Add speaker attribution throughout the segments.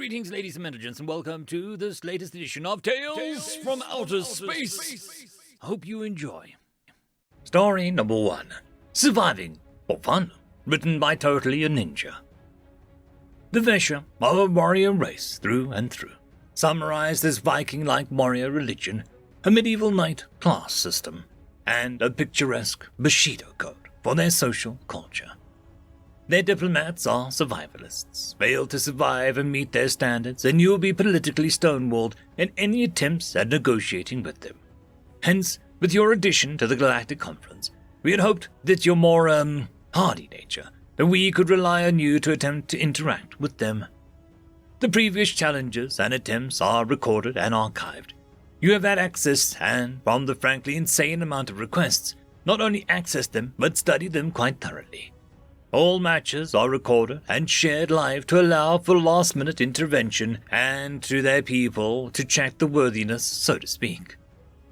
Speaker 1: Greetings, ladies and gentlemen, and welcome to this latest edition of Tales from Outer Space. Hope you enjoy. Story number 1. Surviving for Fun, written by Totally a Ninja. The Vesha are a warrior race through and through, summarized as Viking-like warrior religion, a medieval knight class system, and a picturesque Bushido code for their social culture. Their diplomats are survivalists. Fail to survive and meet their standards, and you'll be politically stonewalled in any attempts at negotiating with them. Hence, with your addition to the Galactic Conference, we had hoped that your more, hardy nature, that we could rely on you to attempt to interact with them. The previous challenges and attempts are recorded and archived. You have had access, and from the frankly insane amount of requests, not only accessed them, but studied them quite thoroughly. All matches are recorded and shared live to allow for last-minute intervention and to their people to check the worthiness, so to speak.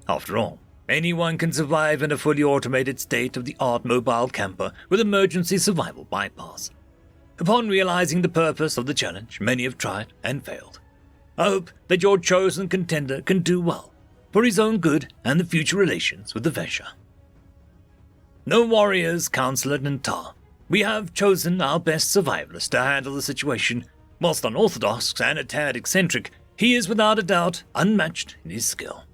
Speaker 1: After all, anyone can survive in a fully automated state-of-the-art mobile camper with emergency survival bypass. Upon realizing the purpose of the challenge, many have tried and failed. I hope that your chosen contender can do well, for his own good and the future relations with the Vesha. No warriors, Counselor Nantar. We have chosen our best survivalist to handle the situation. Whilst unorthodox and a tad eccentric, he is without a doubt unmatched in his skill.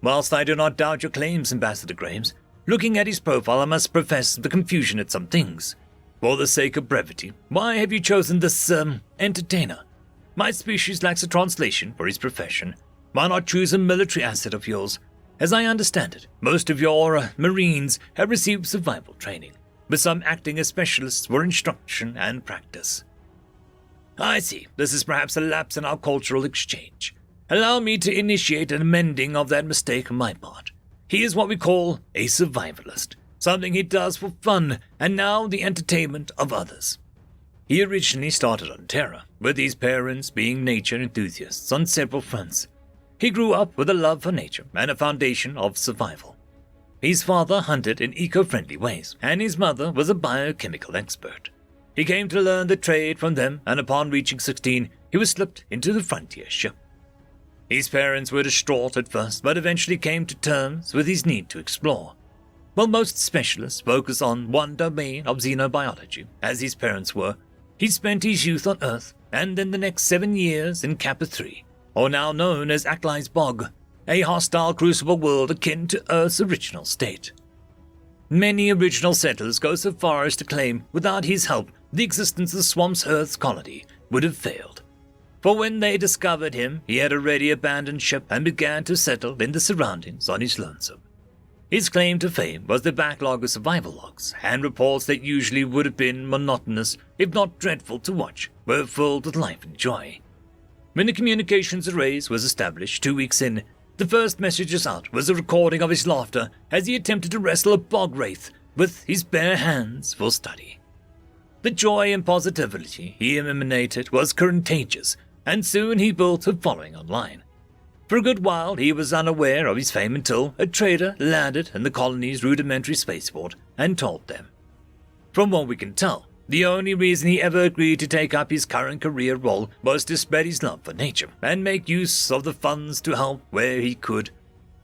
Speaker 1: Whilst I do not doubt your claims, Ambassador Graves, looking at his profile I must profess the confusion at some things. For the sake of brevity, why have you chosen this, entertainer? My species lacks a translation for his profession. Why not choose a military asset of yours? As I understand it, most of your, Marines have received survival training, with some acting as specialists for instruction and practice. I see. This is perhaps a lapse in our cultural exchange. Allow me to initiate an amending of that mistake on my part. He is what we call a survivalist, something he does for fun, and now the entertainment of others. He originally started on Terra, with his parents being nature enthusiasts on several fronts. He grew up with a love for nature and a foundation of survival. His father hunted in eco-friendly ways, and his mother was a biochemical expert. He came to learn the trade from them, and upon reaching 16, he was slipped into the frontier ship. His parents were distraught at first, but eventually came to terms with his need to explore. While most specialists focus on one domain of xenobiology, as his parents were, he spent his youth on Earth, and then the next 7 years in Kappa 3, or now known as Akli's Bog, a hostile crucible world akin to Earth's original state. Many original settlers go so far as to claim, without his help, the existence of Swamp's Earth's colony would have failed. For when they discovered him, he had already abandoned ship and began to settle in the surroundings on his lonesome. His claim to fame was the backlog of survival logs, and reports that usually would have been monotonous, if not dreadful to watch, were filled with life and joy. When the communications arrays was established 2 weeks in, the first messages out was a recording of his laughter as he attempted to wrestle a bog wraith with his bare hands for study. The joy and positivity he emanated was contagious, and soon he built a following online. For a good while he was unaware of his fame until a trader landed in the colony's rudimentary spaceport and told them. From what we can tell, the only reason he ever agreed to take up his current career role was to spread his love for nature and make use of the funds to help where he could.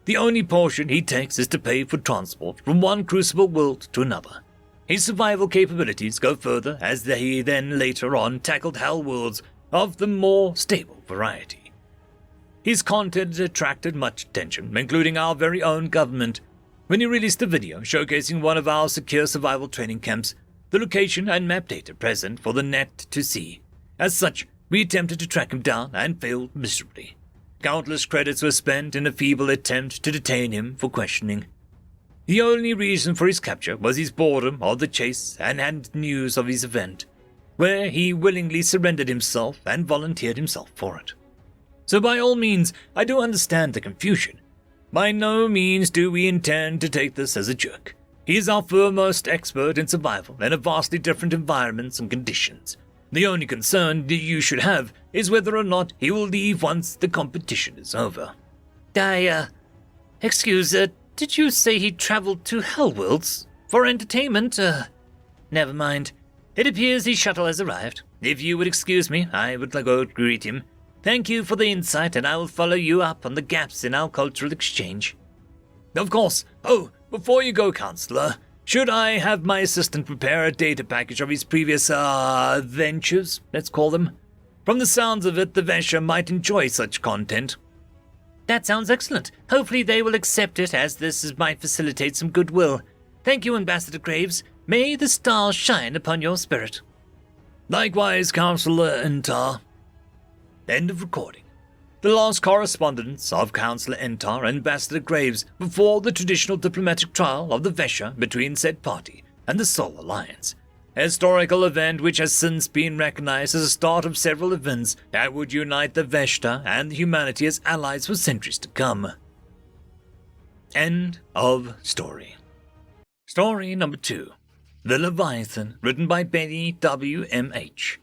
Speaker 1: The only portion he takes is to pay for transport from one crucible world to another. His survival capabilities go further as he then later on tackled Hellworlds of the more stable variety. His content attracted much attention, including our very own government. When he released a video showcasing one of our secure survival training camps, the location and map data present for the net to see. As such, we attempted to track him down and failed miserably. Countless credits were spent in a feeble attempt to detain him for questioning. The only reason for his capture was his boredom of the chase and had news of his event, where he willingly surrendered himself and volunteered himself for it. So by all means, I do understand the confusion. By no means do we intend to take this as a joke. He is our foremost expert in survival in a vastly different environments and conditions. The only concern that you should have is whether or not he will leave once the competition is over.
Speaker 2: Excuse, did you say he traveled to Hellworlds for entertainment? Never mind. It appears his shuttle has arrived. If you would excuse me, I would go greet him. Thank you for the insight, and I will follow you up on the gaps in our cultural exchange.
Speaker 1: Of course. Oh, before you go, Counselor, should I have my assistant prepare a data package of his previous, ventures, let's call them? From the sounds of it, the Vesha might enjoy such content.
Speaker 2: That sounds excellent. Hopefully they will accept it, as this might facilitate some goodwill. Thank you, Ambassador Graves. May the stars shine upon your spirit.
Speaker 1: Likewise, Counselor Entar. End of recording. The last correspondence of Counselor Entar and Ambassador Graves before the traditional diplomatic trial of the Vesha between said party and the Sol Alliance. A historical event which has since been recognized as the start of several events that would unite the Veshta and humanity as allies for centuries to come. End of story. Story number 2. The Leviathan, written by Benny W.M.H.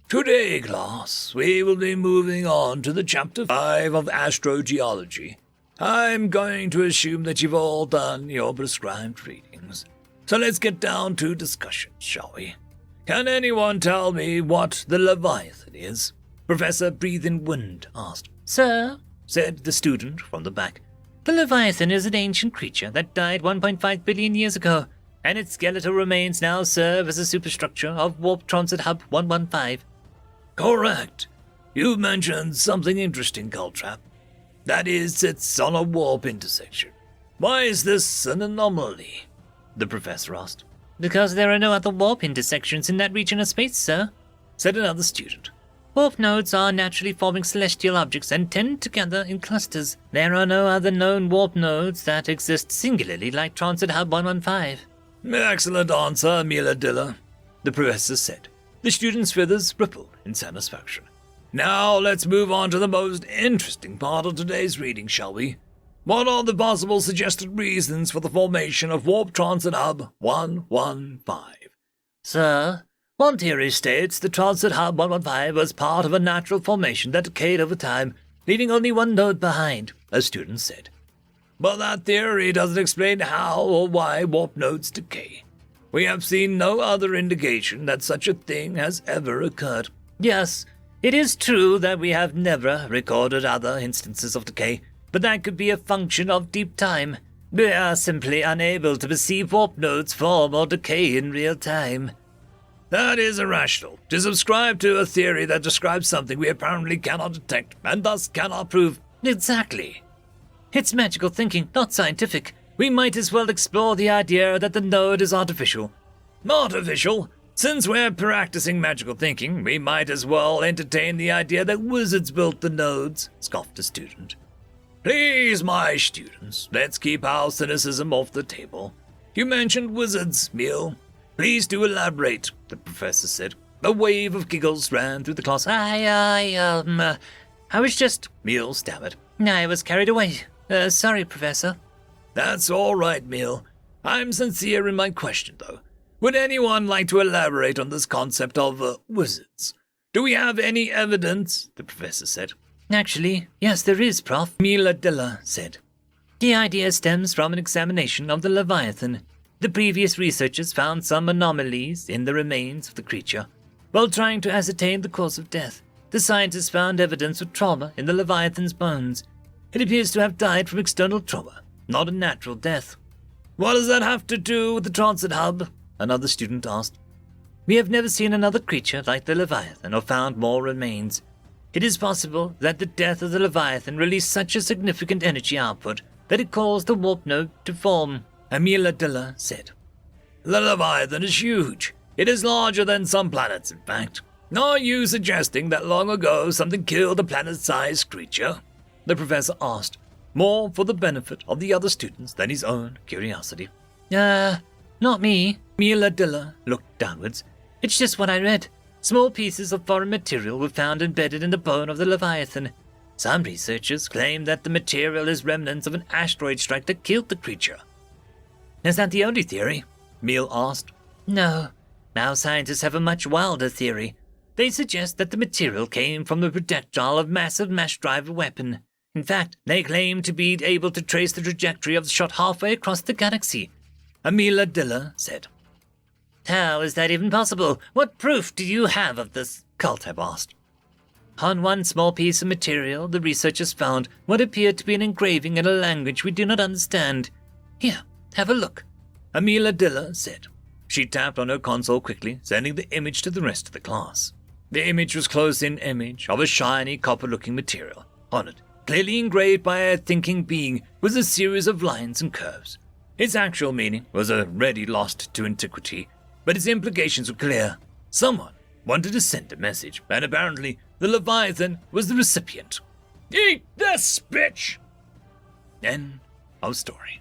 Speaker 1: Today, class, we will be moving on to the Chapter 5 of Astrogeology. I'm going to assume that you've all done your prescribed readings. So let's get down to discussion, shall we? Can anyone tell me what the Leviathan is? Professor Breathe in Wind asked.
Speaker 2: Sir,
Speaker 1: said the student from the back.
Speaker 2: The Leviathan is an ancient creature that died 1.5 billion years ago, and its skeletal remains now serve as a superstructure of Warp Transit Hub 115.
Speaker 1: Correct. You mentioned something interesting, Caltrap. That is, it's on a warp intersection. Why is this an anomaly? The professor asked.
Speaker 2: Because there are no other warp intersections in that region of space, sir,
Speaker 1: said another student.
Speaker 2: Warp nodes are naturally forming celestial objects and tend to gather in clusters. There are no other known warp nodes that exist singularly like Transit Hub 115.
Speaker 1: Excellent answer, Mila Dilla, the professor said. The student's feathers rippled in satisfaction. Now let's move on to the most interesting part of today's reading, shall we? What are the possible suggested reasons for the formation of Warp Transit Hub 115?
Speaker 2: Sir, one theory states the Transit Hub 115 was part of a natural formation that decayed over time, leaving only one node behind, a student said.
Speaker 1: But that theory doesn't explain how or why warp nodes decay. We have seen no other indication that such a thing has ever occurred.
Speaker 2: Yes, it is true that we have never recorded other instances of decay, but that could be a function of deep time. We are simply unable to perceive warp nodes form or decay in real time.
Speaker 1: That is irrational, to subscribe to a theory that describes something we apparently cannot detect, and thus cannot prove.
Speaker 2: Exactly. It's magical thinking, not scientific. We might as well explore the idea that the node is artificial.
Speaker 1: Artificial? Since we're practicing magical thinking, we might as well entertain the idea that wizards built the nodes, scoffed a student. Please, my students, let's keep our cynicism off the table. You mentioned wizards, Meal. Please do elaborate, the professor said. A wave of giggles ran through the class.
Speaker 2: I was just... Meal stammered. I was carried away. Sorry, Professor.
Speaker 1: That's all right, Meal. I'm sincere in my question, though. Would anyone like to elaborate on this concept of wizards? Do we have any evidence? The professor said.
Speaker 2: Actually, yes, there is, Prof.
Speaker 1: Mila Dilla said.
Speaker 2: The idea stems from an examination of the Leviathan. The previous researchers found some anomalies in the remains of the creature. While trying to ascertain the cause of death, the scientists found evidence of trauma in the Leviathan's bones. It appears to have died from external trauma, not a natural death.
Speaker 1: What does that have to do with the transit hub? Another student asked.
Speaker 2: We have never seen another creature like the Leviathan or found more remains. It is possible that the death of the Leviathan released such a significant energy output that it caused the warp node to form,
Speaker 1: Amila Dilla said. The Leviathan is huge. It is larger than some planets, in fact. Are you suggesting that long ago something killed a planet-sized creature? The professor asked, more for the benefit of the other students than his own curiosity.
Speaker 2: Not me.
Speaker 1: Mila Dilla looked downwards.
Speaker 2: It's just what I read. Small pieces of foreign material were found embedded in the bone of the Leviathan. Some researchers claim that the material is remnants of an asteroid strike that killed the creature.
Speaker 1: Is that the only theory? Meal asked.
Speaker 2: No. Now scientists have a much wilder theory. They suggest that the material came from the projectile of massive mass driver weapon. In fact, they claim to be able to trace the trajectory of the shot halfway across the galaxy.
Speaker 1: Amila Dilla said.
Speaker 2: How is that even possible? What proof do you have of this? Kalteb asked. On one small piece of material, the researchers found what appeared to be an engraving in a language we do not understand. Here, have a look, Amelia Diller said. She tapped on her console quickly, sending the image to the rest of the class. The image was close-in image of a shiny copper-looking material. On it, clearly engraved by a thinking being, was a series of lines and curves. Its actual meaning was already lost to antiquity, but its implications were clear. Someone wanted to send a message, and apparently the Leviathan was the recipient. Eat this, bitch! End of story.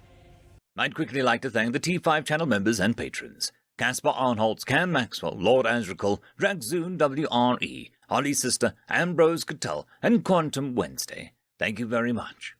Speaker 2: I'd quickly like to thank the T5 channel members and patrons. Caspar Arnholtz, Cam Maxwell, Lord Azrakal, Dragzoon WRE, Holly Sister, Ambrose Cattell, and Quantum Wednesday. Thank you very much.